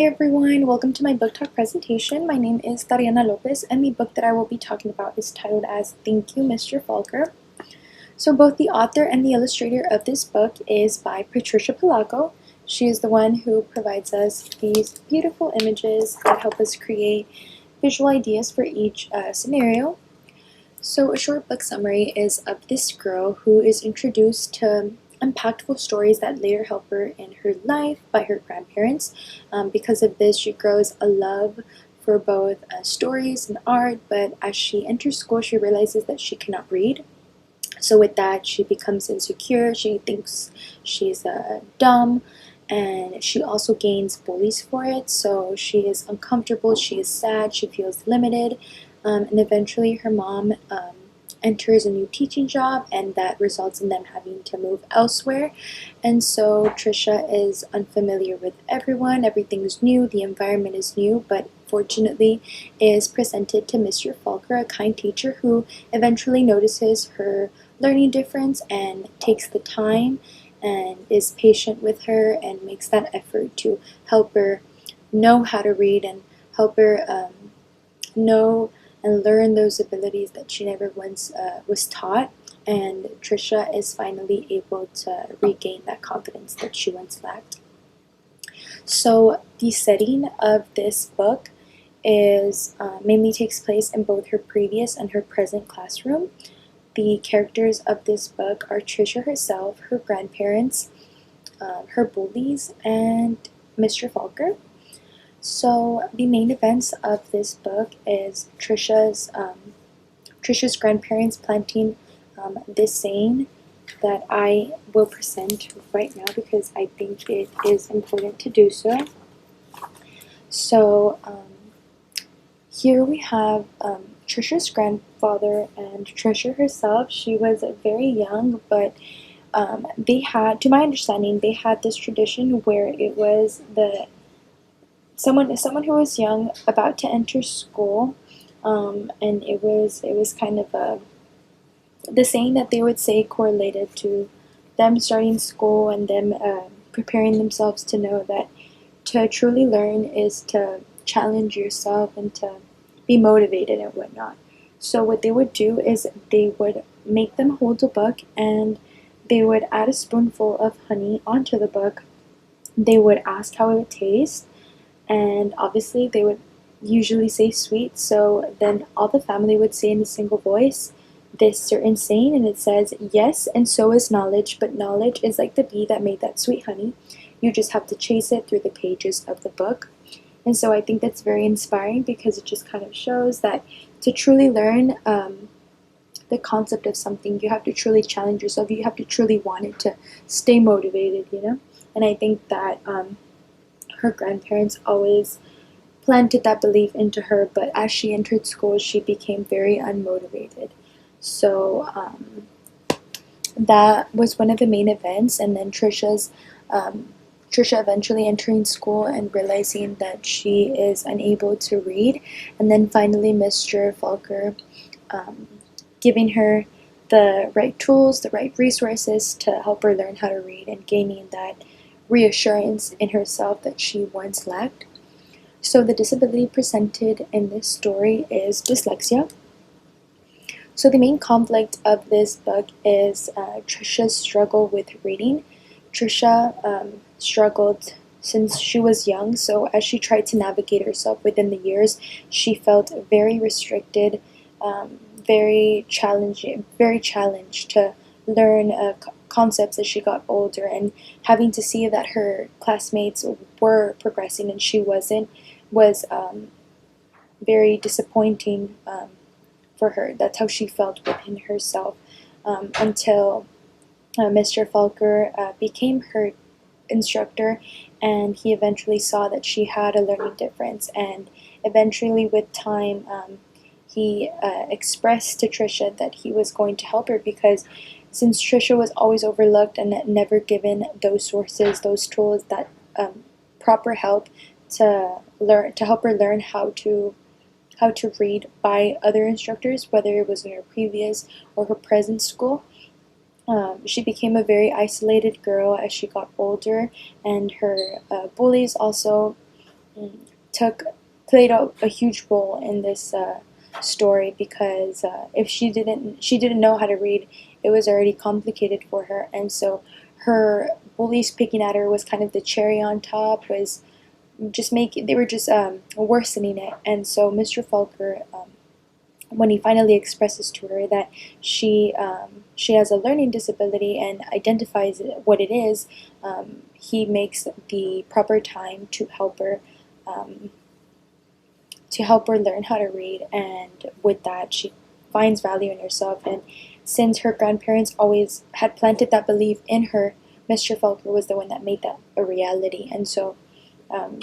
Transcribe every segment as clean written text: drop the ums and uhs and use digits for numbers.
Hey everyone, welcome to my book talk presentation. My name is Tariana Lopez and the book that I will be talking about is titled as Thank You, Mr. Falker. So both the author and the illustrator of this book is by Patricia Palaco. She is the one who provides us these beautiful images that help us create visual ideas for each scenario. So a short book summary is of this girl who is introduced to impactful stories that later help her in her life by her grandparents. Because of this, she grows a love for both stories and art, but as she enters school, she realizes that she cannot read. So with that, she becomes insecure, she thinks she's dumb, and she also gains bullies for it. So she is uncomfortable, she is sad, she feels limited, and eventually her mom enters a new teaching job, and that results in them having to move elsewhere. And so Trisha is unfamiliar with everyone, everything's new, the environment is new, but fortunately is presented to Mr. Falker, a kind teacher who eventually notices her learning difference and takes the time and is patient with her and makes that effort to help her know how to read and help her know and learn those abilities that she never once was taught. And Trisha is finally able to regain that confidence that she once lacked. So the setting of this book is mainly takes place in both her previous and her present classroom. The characters of this book are Trisha herself, her grandparents, her bullies, and Mr. Falker. So the main events of this book is Trisha's grandparents planting this saying that I will present right now because I think it is important to do so. So here we have Trisha's grandfather and Trisha herself. She was very young, but they had, to my understanding, they had this tradition where it was someone who was young about to enter school, and it was kind of the saying that they would say correlated to them starting school and them preparing themselves to know that to truly learn is to challenge yourself and to be motivated and whatnot. So what they would do is they would make them hold a book and they would add a spoonful of honey onto the book. They would ask how it would taste, and obviously they would usually say sweet, so then all the family would say in a single voice this certain saying, and it says, yes, and so is knowledge, but knowledge is like the bee that made that sweet honey. You just have to chase it through the pages of the book. And so I think that's very inspiring because it just kind of shows that to truly learn the concept of something, you have to truly challenge yourself, you have to truly want it to stay motivated, you know? And I think that her grandparents always planted that belief into her, but as she entered school, she became very unmotivated. So that was one of the main events, and then Trisha eventually entering school and realizing that she is unable to read, and then finally Mr. Falker giving her the right tools, the right resources to help her learn how to read and gaining that reassurance in herself that she once lacked. So the disability presented in this story is dyslexia. So the main conflict of this book is Trisha's struggle with reading. Trisha struggled since she was young, so as she tried to navigate herself within the years, she felt very restricted, very challenged to learn concepts as she got older, and having to see that her classmates were progressing and she wasn't was very disappointing for her. That's how she felt within herself until Mr. Falker became her instructor, and he eventually saw that she had a learning difference, and eventually with time he expressed to Trisha that he was going to help her because since Trisha was always overlooked and never given those sources, those tools, that proper help to help her learn how to read by other instructors, whether it was in her previous or her present school. She became a very isolated girl as she got older, and her bullies also took played a huge role in this story, because if she didn't know how to read, it was already complicated for her, and so her bullies picking at her was kind of the cherry on top. Was just making They were just worsening it, and so Mr. Falker, when he finally expresses to her that she has a learning disability and identifies what it is, he makes the proper time um, to help her learn how to read, and with that, she finds value in herself. And since her grandparents always had planted that belief in her, Mr. Falker was the one that made that a reality, and so um,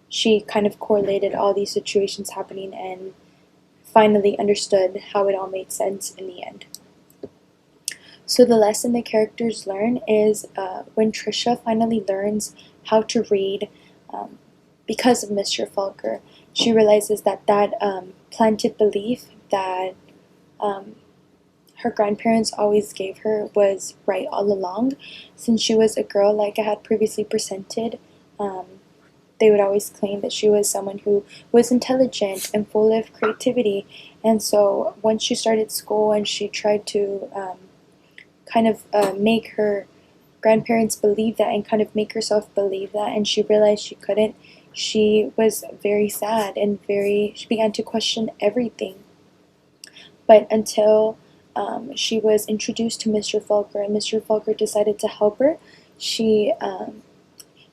she kind of correlated all these situations happening and finally understood how it all made sense in the end. So the lesson the characters learn is when Trisha finally learns how to read, um, because of Mr. Falker, she realizes that planted belief that um, her grandparents always gave her was right all along. Since she was a girl, like I had previously presented, um, they would always claim that she was someone who was intelligent and full of creativity. And so once she started school and she tried to kind of make her grandparents believe that and kind of make herself believe that, and she realized she couldn't, she was very sad and she began to question everything. But until she was introduced to Mr. Falker and Mr. Falker decided to help her, she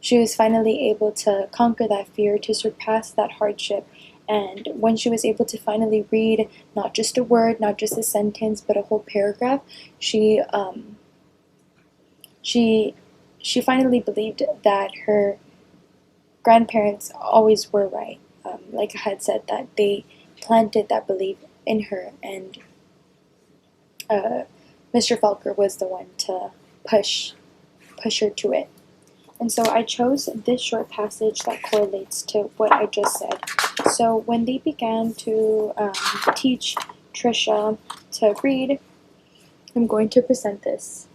she was finally able to conquer that fear, to surpass that hardship. And when she was able to finally read not just a word, not just a sentence, but a whole paragraph, she she she finally believed that her grandparents always were right. Like I had said, that they planted that belief in her, and uh, Mr. Falker was the one to push her to it. And so I chose this short passage that correlates to what I just said. So when they began to teach Trisha to read, I'm going to present this.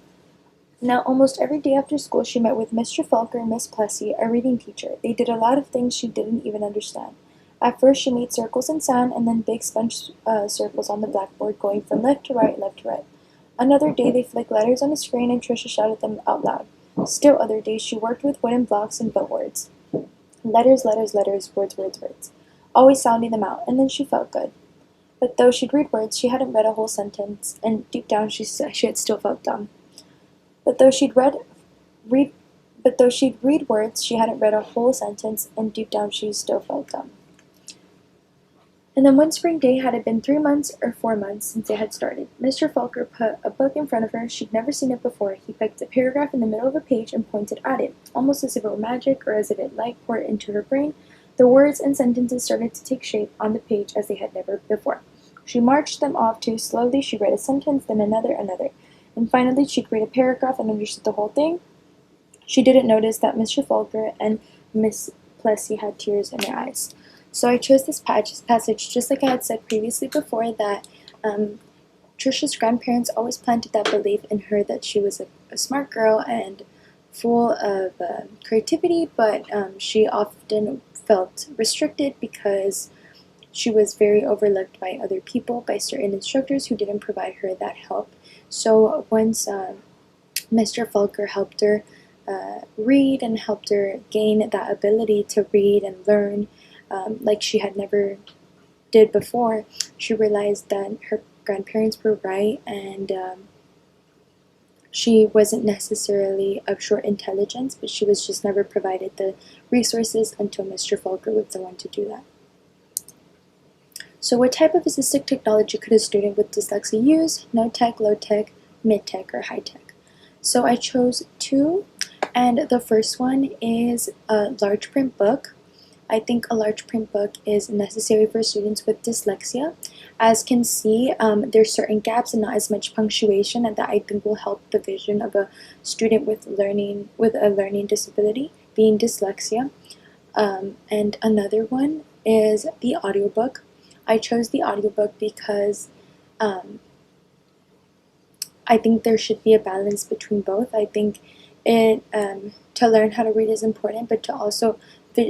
Now, almost every day after school, she met with Mr. Falker and Miss Plessy, a reading teacher. They did a lot of things she didn't even understand. At first, she made circles in sand and then big sponge circles on the blackboard, going from left to right, left to right. Another day, they flicked letters on a screen and Trisha shouted them out loud. Still other days, she worked with wooden blocks and built words. Letters, letters, letters, words, words, words. Always sounding them out, and then she felt good. But though she'd read words, she hadn't read a whole sentence, and deep down she had still felt dumb. But though she'd read words, she hadn't read a whole sentence, and deep down she still felt dumb. And then one spring day, had it been 3 months or 4 months since they had started, Mr. Falker put a book in front of her. She'd never seen it before. He picked a paragraph in the middle of a page and pointed at it, almost as if it were magic or as if it light poured into her brain. The words and sentences started to take shape on the page as they had never before. She marched them off too slowly. She read a sentence, then another, and finally she'd read a paragraph and understood the whole thing. She didn't notice that Mr. Falker and Miss Plessy had tears in their eyes. So I chose this passage just like I had said previously before, that Trisha's grandparents always planted that belief in her that she was a smart girl and full of creativity, but she often felt restricted because she was very overlooked by other people, by certain instructors who didn't provide her that help. So once Mr. Falker helped her read and helped her gain that ability to read and learn like she had never did before, she realized that her grandparents were right, and she wasn't necessarily of short intelligence, but she was just never provided the resources until Mr. Falker was the one to do that. So what type of assistive technology could a student with dyslexia use? No tech, low tech, mid tech, or high tech? So I chose two, and the first one is a large print book. I think a large print book is necessary for students with dyslexia. As can see, there's certain gaps and not as much punctuation, and that I think will help the vision of a student with a learning disability, being dyslexia. And another one is the audiobook. I chose the audiobook because I think there should be a balance between both. I think to learn how to read is important, but to also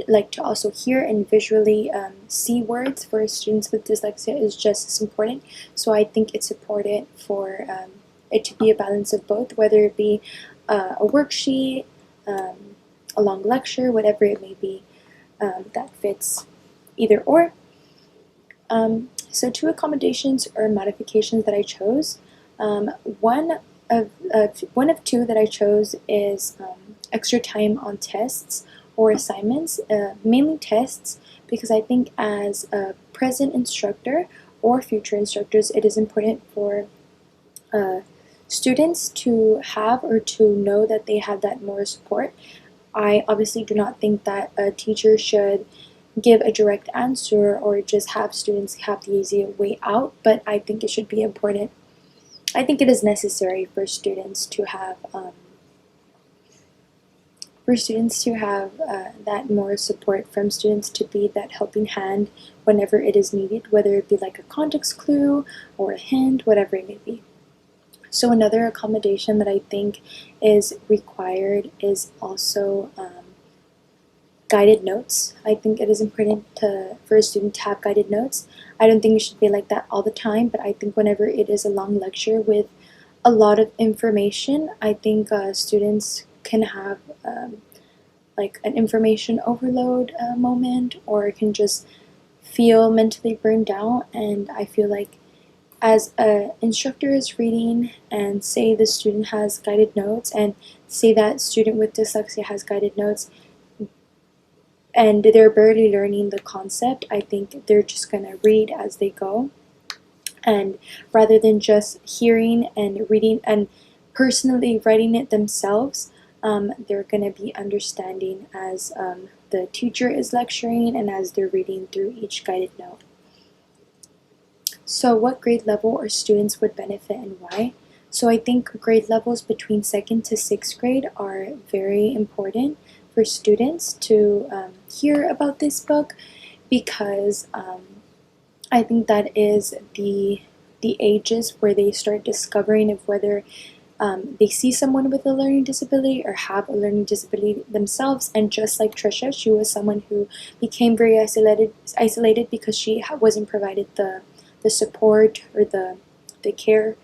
like to also hear and visually see words for students with dyslexia is just as important. So I think it's important for it to be a balance of both, whether it be a worksheet, a long lecture, whatever it may be, that fits either or. So two accommodations or modifications that I chose. One of two that I chose is extra time on tests or assignments, mainly tests, because I think as a present instructor or future instructors, it is important for students to have or to know that they have that more support. I obviously do not think that a teacher should give a direct answer or just have students have the easy way out, but I think it should be important. I think it is necessary for students to have that more support from students, to be that helping hand whenever it is needed, whether it be like a context clue or a hint, whatever it may be. So another accommodation that I think is required is also guided notes. I think it is important for a student to have guided notes. I don't think it should be like that all the time, but I think whenever it is a long lecture with a lot of information, I think students can have like an information overload moment, or can just feel mentally burned out. And I feel like as an instructor is reading and say the student has guided notes, and say that student with dyslexia has guided notes, and they're barely learning the concept, I think they're just going to read as they go. And rather than just hearing and reading and personally writing it themselves, they're going to be understanding as the teacher is lecturing and as they're reading through each guided note. So what grade level or students would benefit and why? So I think grade levels between 2nd to 6th grade are very important for students to hear about this book, because I think that is the ages where they start discovering of whether they see someone with a learning disability or have a learning disability themselves. And just like Trisha, she was someone who became very isolated because she wasn't provided the support or the care.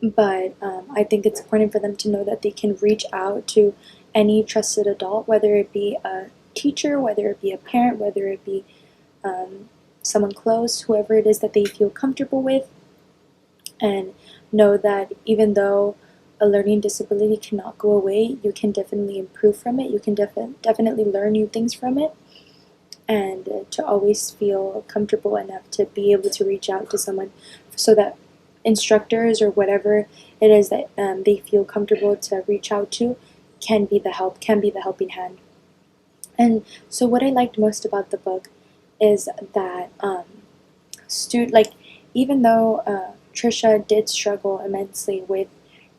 But I think it's important for them to know that they can reach out to any trusted adult, whether it be a teacher, whether it be a parent, whether it be someone close, whoever it is that they feel comfortable with, and know that even though a learning disability cannot go away, you can definitely improve from it. You can definitely learn new things from it, and to always feel comfortable enough to be able to reach out to someone, so that instructors or whatever it is that they feel comfortable to reach out to can be the helping hand. And so what I liked most about the book is that even though Trisha did struggle immensely with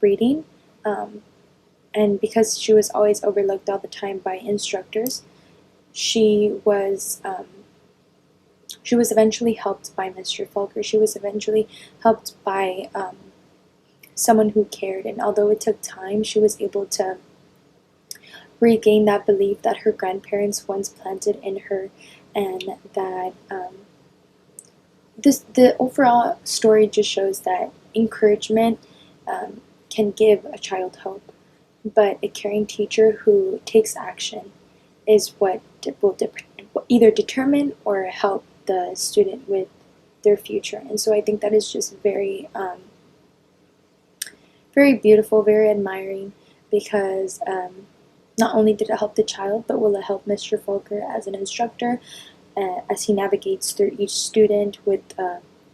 reading, and because she was always overlooked all the time by instructors, she was eventually helped by Mr. Falker. She was eventually helped by someone who cared, and although it took time, she was able to regain that belief that her grandparents once planted in her, and that the overall story just shows that encouragement can give a child hope, but a caring teacher who takes action is what will either determine or help the student with their future. And so I think that is just very very beautiful, very admiring, because not only did it help the child, but will it help Mr. Falker as an instructor as he navigates through each student with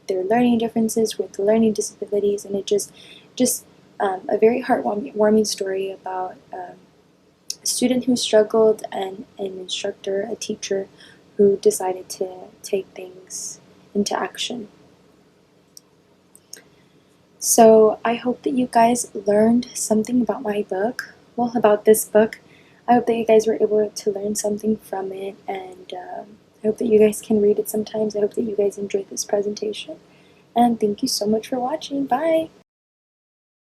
their learning differences, with learning disabilities. And it just a very heartwarming story about a student who struggled and an instructor, a teacher, who decided to take things into action. So I hope that you guys learned something about my book, well, about this book. I hope that you guys were able to learn something from it, and I hope that you guys can read it sometimes. I hope that you guys enjoyed this presentation, and thank you so much for watching. Bye!